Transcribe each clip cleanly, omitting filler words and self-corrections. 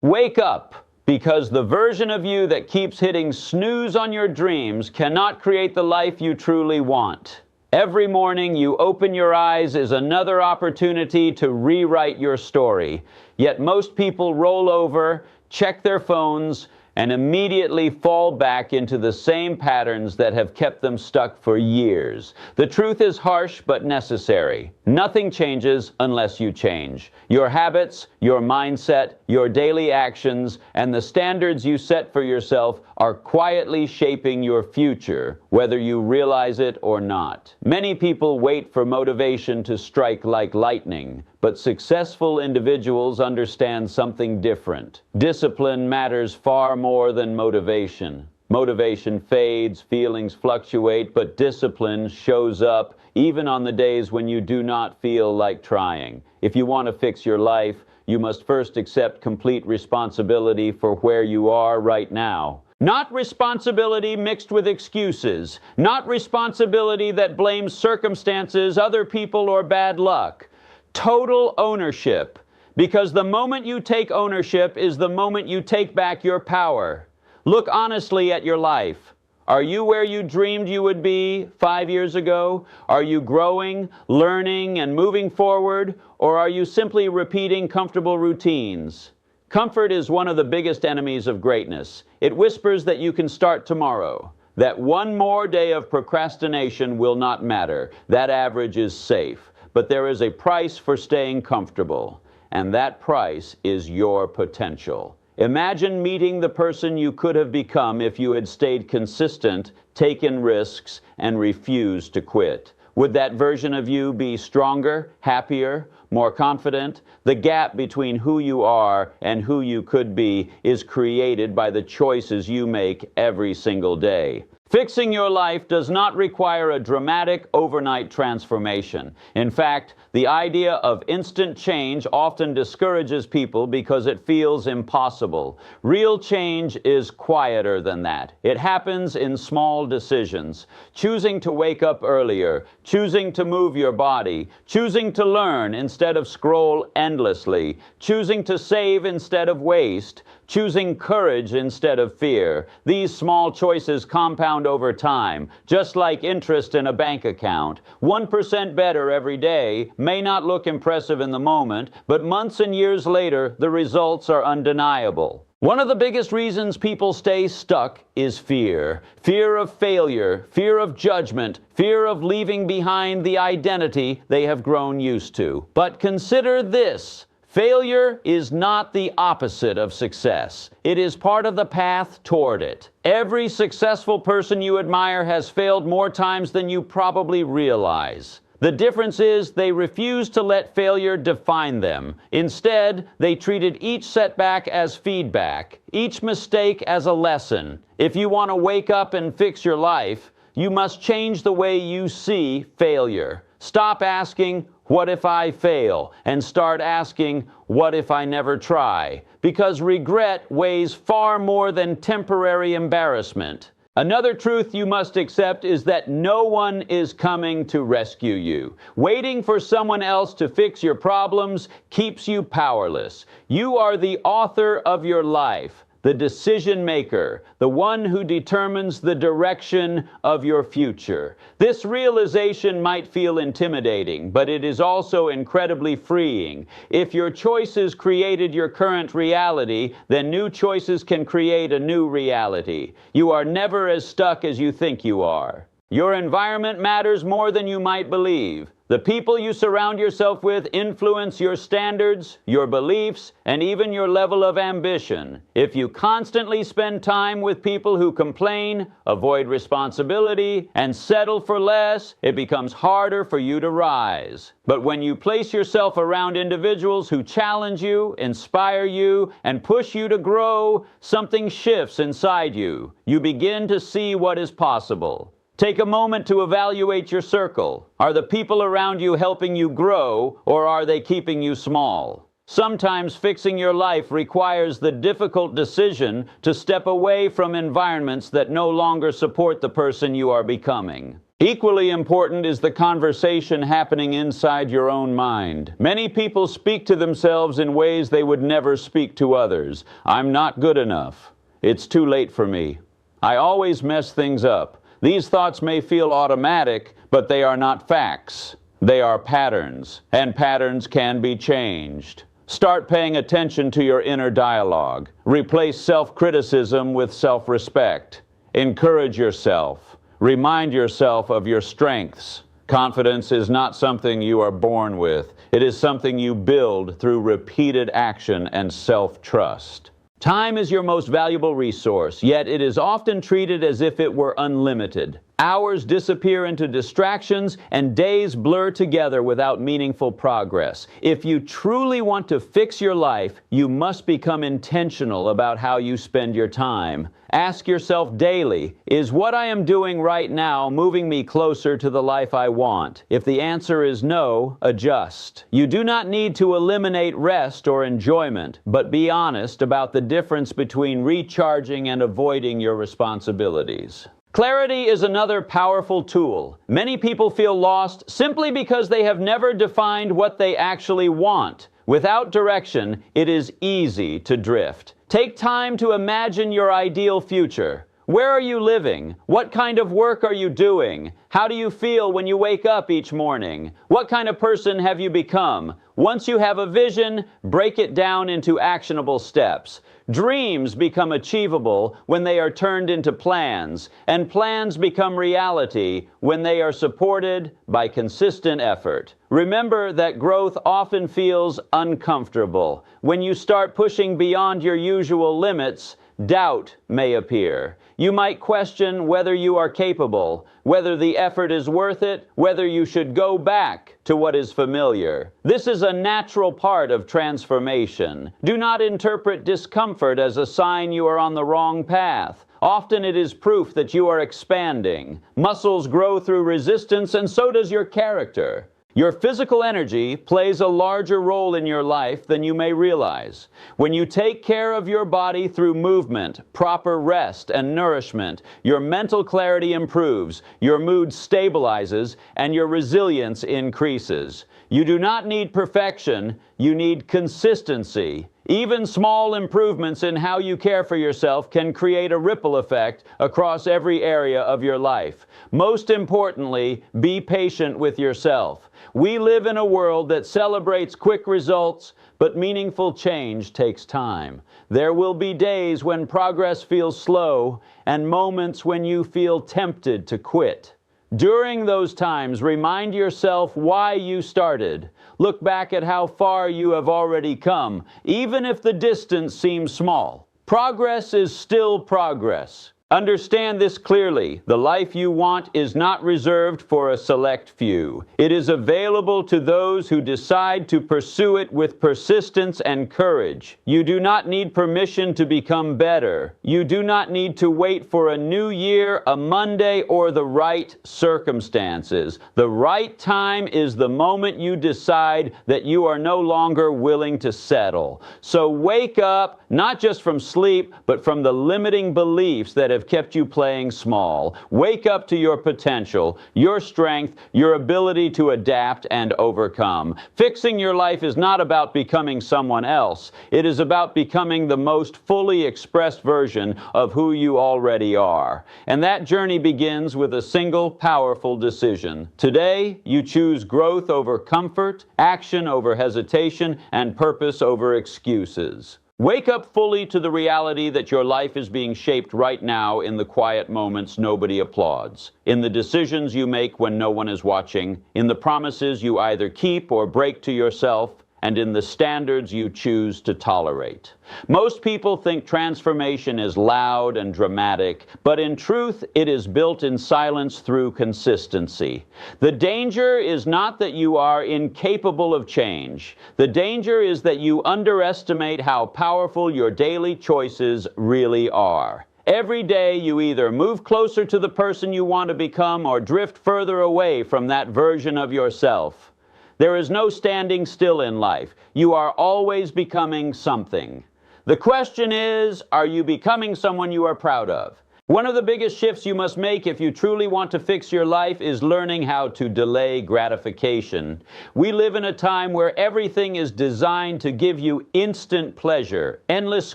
Wake up, because the version of you that keeps hitting snooze on your dreams cannot create the life you truly want. Every morning you open your eyes is another opportunity to rewrite your story. Yet most people roll over, check their phones, and immediately fall back into the same patterns that have kept them stuck for years. The truth is harsh but necessary. Nothing changes unless you change. Your habits, your mindset, your daily actions, and the standards you set for yourself are quietly shaping your future, whether you realize it or not. Many people wait for motivation to strike like lightning, but successful individuals understand something different. Discipline matters far more than motivation. Motivation fades, feelings fluctuate, but discipline shows up even on the days when you do not feel like trying. If you want to fix your life, you must first accept complete responsibility for where you are right now. Not responsibility mixed with excuses. Not responsibility that blames circumstances, other people, or bad luck. Total ownership. Because the moment you take ownership is the moment you take back your power. Look honestly at your life. Are you where you dreamed you would be 5 years ago? Are you growing, learning, and moving forward? Or are you simply repeating comfortable routines? Comfort is one of the biggest enemies of greatness. It whispers that you can start tomorrow, that one more day of procrastination will not matter. That average is safe. But there is a price for staying comfortable, and that price is your potential. Imagine meeting the person you could have become if you had stayed consistent, taken risks, and refused to quit. Would that version of you be stronger, happier, more confident? The gap between who you are and who you could be is created by the choices you make every single day. Fixing your life does not require a dramatic overnight transformation. In fact, the idea of instant change often discourages people because it feels impossible. Real change is quieter than that. It happens in small decisions. Choosing to wake up earlier, choosing to move your body, choosing to learn instead of scroll endlessly, choosing to save instead of waste, choosing courage instead of fear. These small choices compound over time, just like interest in a bank account. 1% better every day may not look impressive in the moment, but months and years later, the results are undeniable. One of the biggest reasons people stay stuck is fear. Fear of failure, fear of judgment, fear of leaving behind the identity they have grown used to. But consider this. Failure is not the opposite of success. It is part of the path toward it. Every successful person you admire has failed more times than you probably realize. The difference is they refuse to let failure define them. Instead, they treated each setback as feedback, each mistake as a lesson. If you want to wake up and fix your life, you must change the way you see failure. Stop asking, "What if I fail?" and start asking, "What if I never try?" Because regret weighs far more than temporary embarrassment. Another truth you must accept is that no one is coming to rescue you. Waiting for someone else to fix your problems keeps you powerless. You are the author of your life, the decision maker, the one who determines the direction of your future. This realization might feel intimidating, but it is also incredibly freeing. If your choices created your current reality, then new choices can create a new reality. You are never as stuck as you think you are. Your environment matters more than you might believe. The people you surround yourself with influence your standards, your beliefs, and even your level of ambition. If you constantly spend time with people who complain, avoid responsibility, and settle for less, it becomes harder for you to rise. But when you place yourself around individuals who challenge you, inspire you, and push you to grow, something shifts inside you. You begin to see what is possible. Take a moment to evaluate your circle. Are the people around you helping you grow, or are they keeping you small? Sometimes fixing your life requires the difficult decision to step away from environments that no longer support the person you are becoming. Equally important is the conversation happening inside your own mind. Many people speak to themselves in ways they would never speak to others. I'm not good enough. It's too late for me. I always mess things up. These thoughts may feel automatic, but they are not facts. They are patterns, and patterns can be changed. Start paying attention to your inner dialogue. Replace self-criticism with self-respect. Encourage yourself. Remind yourself of your strengths. Confidence is not something you are born with. It is something you build through repeated action and self-trust. Time is your most valuable resource, yet it is often treated as if it were unlimited. Hours disappear into distractions, and days blur together without meaningful progress. If you truly want to fix your life, you must become intentional about how you spend your time. Ask yourself daily, is what I am doing right now moving me closer to the life I want? If the answer is no, adjust. You do not need to eliminate rest or enjoyment, but be honest about the difference between recharging and avoiding your responsibilities. Clarity is another powerful tool. Many people feel lost simply because they have never defined what they actually want. Without direction, it is easy to drift. Take time to imagine your ideal future. Where are you living? What kind of work are you doing? How do you feel when you wake up each morning? What kind of person have you become? Once you have a vision, break it down into actionable steps. Dreams become achievable when they are turned into plans, and plans become reality when they are supported by consistent effort. Remember that growth often feels uncomfortable. When you start pushing beyond your usual limits, doubt may appear. You might question whether you are capable, whether the effort is worth it, whether you should go back to what is familiar. This is a natural part of transformation. Do not interpret discomfort as a sign you are on the wrong path. Often it is proof that you are expanding. Muscles grow through resistance, and so does your character. Your physical energy plays a larger role in your life than you may realize. When you take care of your body through movement, proper rest, and nourishment, your mental clarity improves, your mood stabilizes, and your resilience increases. You do not need perfection, you need consistency. Even small improvements in how you care for yourself can create a ripple effect across every area of your life. Most importantly, be patient with yourself. We live in a world that celebrates quick results, but meaningful change takes time. There will be days when progress feels slow and moments when you feel tempted to quit. During those times, remind yourself why you started. Look back at how far you have already come, even if the distance seems small. Progress is still progress. Understand this clearly. The life you want is not reserved for a select few. It is available to those who decide to pursue it with persistence and courage. You do not need permission to become better. You do not need to wait for a new year, a Monday, or the right circumstances. The right time is the moment you decide that you are no longer willing to settle. So wake up, not just from sleep, but from the limiting beliefs that have kept you playing small. Wake up to your potential, your strength, your ability to adapt and overcome. Fixing your life is not about becoming someone else. It is about becoming the most fully expressed version of who you already are. And that journey begins with a single powerful decision. Today, you choose growth over comfort, action over hesitation, and purpose over excuses. Wake up fully to the reality that your life is being shaped right now in the quiet moments nobody applauds, in the decisions you make when no one is watching, in the promises you either keep or break to yourself, and in the standards you choose to tolerate. Most people think transformation is loud and dramatic, but in truth, it is built in silence through consistency. The danger is not that you are incapable of change. The danger is that you underestimate how powerful your daily choices really are. Every day you either move closer to the person you want to become or drift further away from that version of yourself. There is no standing still in life. You are always becoming something. The question is, are you becoming someone you are proud of? One of the biggest shifts you must make if you truly want to fix your life is learning how to delay gratification. We live in a time where everything is designed to give you instant pleasure, endless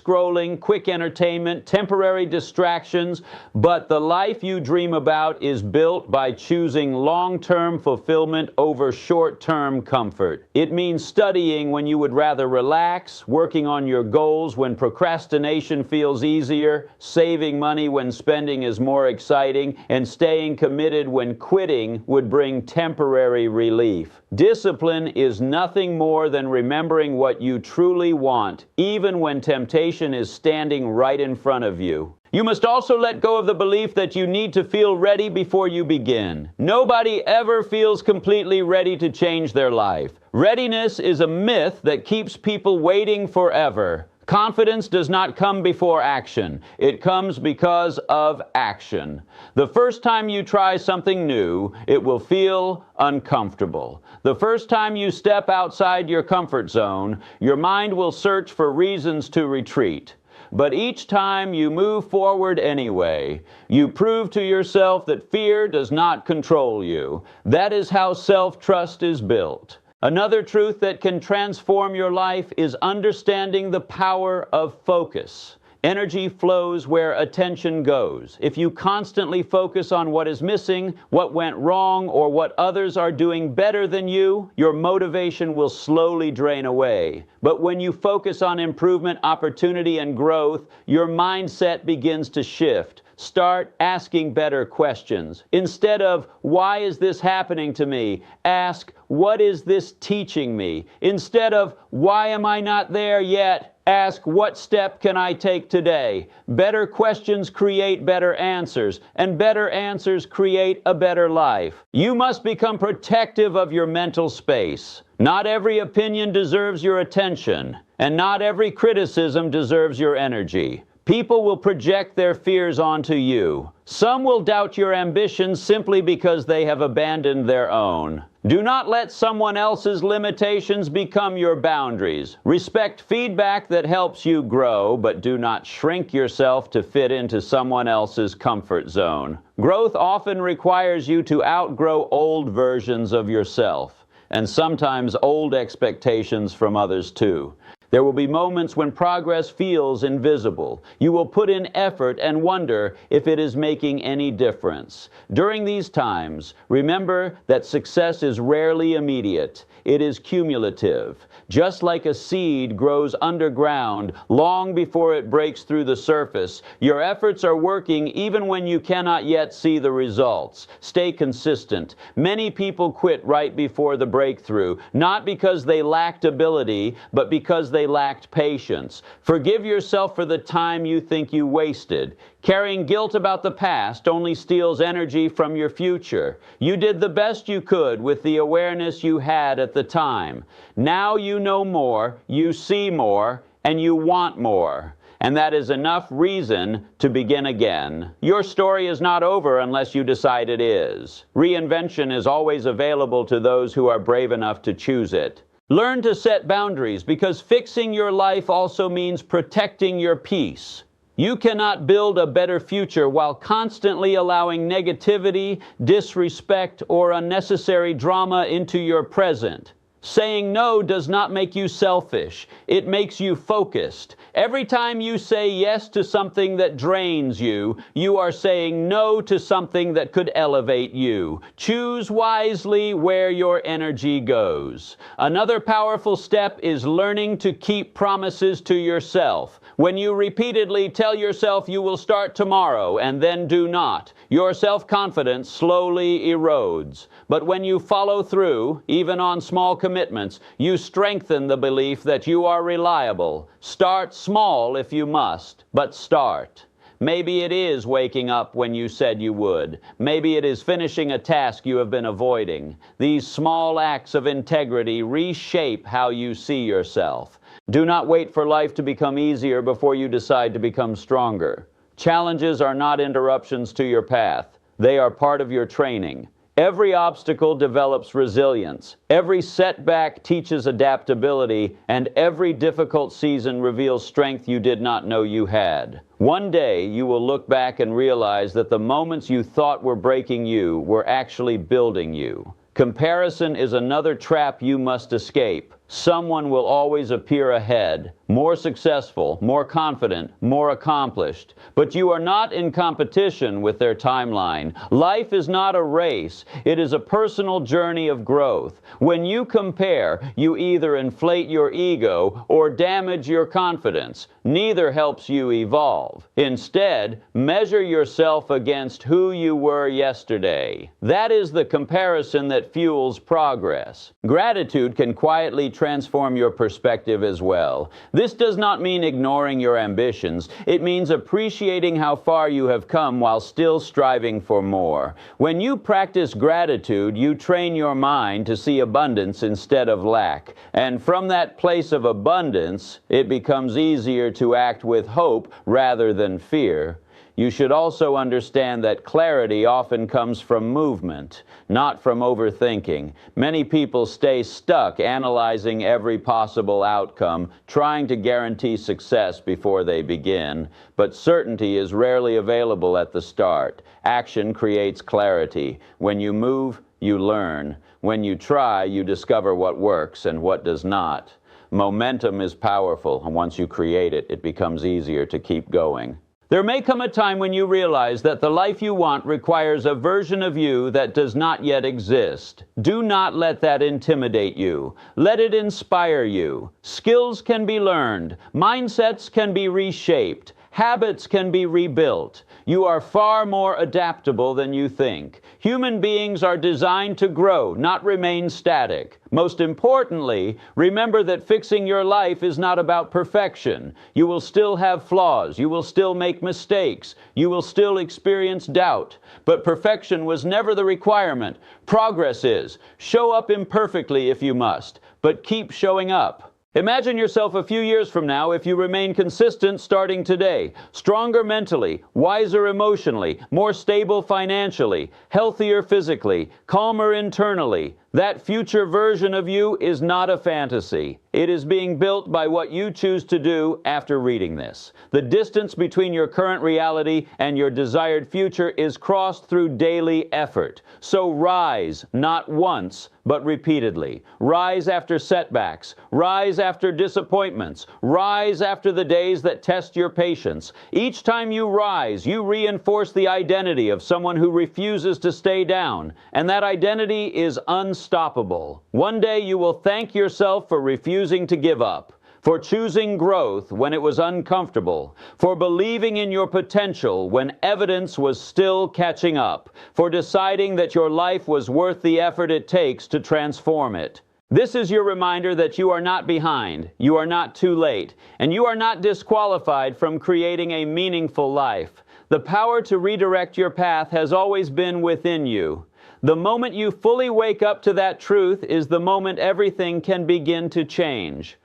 scrolling, quick entertainment, temporary distractions, but the life you dream about is built by choosing long-term fulfillment over short-term comfort. It means studying when you would rather relax, working on your goals when procrastination feels easier, saving money when spending is more exciting, and staying committed when quitting would bring temporary relief. Discipline is nothing more than remembering what you truly want, even when temptation is standing right in front of you. You must also let go of the belief that you need to feel ready before you begin. Nobody ever feels completely ready to change their life. Readiness is a myth that keeps people waiting forever. Confidence does not come before action. It comes because of action. The first time you try something new, it will feel uncomfortable. The first time you step outside your comfort zone, your mind will search for reasons to retreat. But each time you move forward anyway, you prove to yourself that fear does not control you. That is how self-trust is built. Another truth that can transform your life is understanding the power of focus. Energy flows where attention goes. If you constantly focus on what is missing, what went wrong, or what others are doing better than you, your motivation will slowly drain away. But when you focus on improvement, opportunity, and growth, your mindset begins to shift. Start asking better questions. Instead of, why is this happening to me? Ask, what is this teaching me? Instead of, why am I not there yet? Ask, what step can I take today? Better questions create better answers, and better answers create a better life. You must become protective of your mental space. Not every opinion deserves your attention, and not every criticism deserves your energy. People will project their fears onto you. Some will doubt your ambitions simply because they have abandoned their own. Do not let someone else's limitations become your boundaries. Respect feedback that helps you grow, but do not shrink yourself to fit into someone else's comfort zone. Growth often requires you to outgrow old versions of yourself, and sometimes old expectations from others too. There will be moments when progress feels invisible. You will put in effort and wonder if it is making any difference. During these times, remember that success is rarely immediate. It is cumulative. Just like a seed grows underground long before it breaks through the surface, your efforts are working even when you cannot yet see the results. Stay consistent. Many people quit right before the breakthrough, not because they lacked ability, but because they lacked patience. Forgive yourself for the time you think you wasted. Carrying guilt about the past only steals energy from your future. You did the best you could with the awareness you had at the time. Now you know more, you see more, and you want more. And that is enough reason to begin again. Your story is not over unless you decide it is. Reinvention is always available to those who are brave enough to choose it. Learn to set boundaries, because fixing your life also means protecting your peace. You cannot build a better future while constantly allowing negativity, disrespect, or unnecessary drama into your present. Saying no does not make you selfish. It makes you focused. Every time you say yes to something that drains you, you are saying no to something that could elevate you. Choose wisely where your energy goes. Another powerful step is learning to keep promises to yourself. When you repeatedly tell yourself you will start tomorrow and then do not, your self-confidence slowly erodes. But when you follow through, even on small commitments, you strengthen the belief that you are reliable. Start small if you must, but start. Maybe it is waking up when you said you would. Maybe it is finishing a task you have been avoiding. These small acts of integrity reshape how you see yourself. Do not wait for life to become easier before you decide to become stronger. Challenges are not interruptions to your path. They are part of your training. Every obstacle develops resilience. Every setback teaches adaptability, and every difficult season reveals strength you did not know you had. One day, you will look back and realize that the moments you thought were breaking you were actually building you. Comparison is another trap you must escape. Someone will always appear ahead, more successful, more confident, more accomplished. But you are not in competition with their timeline. Life is not a race. It is a personal journey of growth. When you compare, you either inflate your ego or damage your confidence. Neither helps you evolve. Instead, measure yourself against who you were yesterday. That is the comparison that fuels progress. Gratitude can quietly transform your perspective as well. This does not mean ignoring your ambitions. It means appreciating how far you have come while still striving for more. When you practice gratitude, you train your mind to see abundance instead of lack. And from that place of abundance, it becomes easier to act with hope rather than fear. You should also understand that clarity often comes from movement, not from overthinking. Many people stay stuck analyzing every possible outcome, trying to guarantee success before they begin. But certainty is rarely available at the start. Action creates clarity. When you move, you learn. When you try, you discover what works and what does not. Momentum is powerful, and once you create it, it becomes easier to keep going. There may come a time when you realize that the life you want requires a version of you that does not yet exist. Do not let that intimidate you. Let it inspire you. Skills can be learned. Mindsets can be reshaped. Habits can be rebuilt. You are far more adaptable than you think. Human beings are designed to grow, not remain static. Most importantly, remember that fixing your life is not about perfection. You will still have flaws. You will still make mistakes. You will still experience doubt. But perfection was never the requirement. Progress is. Show up imperfectly if you must, but keep showing up. Imagine yourself a few years from now if you remain consistent starting today, stronger mentally, wiser emotionally, more stable financially, healthier physically, calmer internally. That future version of you is not a fantasy. It is being built by what you choose to do after reading this. The distance between your current reality and your desired future is crossed through daily effort. So rise, not once, but repeatedly. Rise after setbacks. Rise after disappointments. Rise after the days that test your patience. Each time you rise, you reinforce the identity of someone who refuses to stay down. And that identity is unstoppable. One day you will thank yourself for refusing to give up, for choosing growth when it was uncomfortable, for believing in your potential when evidence was still catching up, for deciding that your life was worth the effort it takes to transform it. This is your reminder that you are not behind, you are not too late, and you are not disqualified from creating a meaningful life. The power to redirect your path has always been within you. The moment you fully wake up to that truth is the moment everything can begin to change.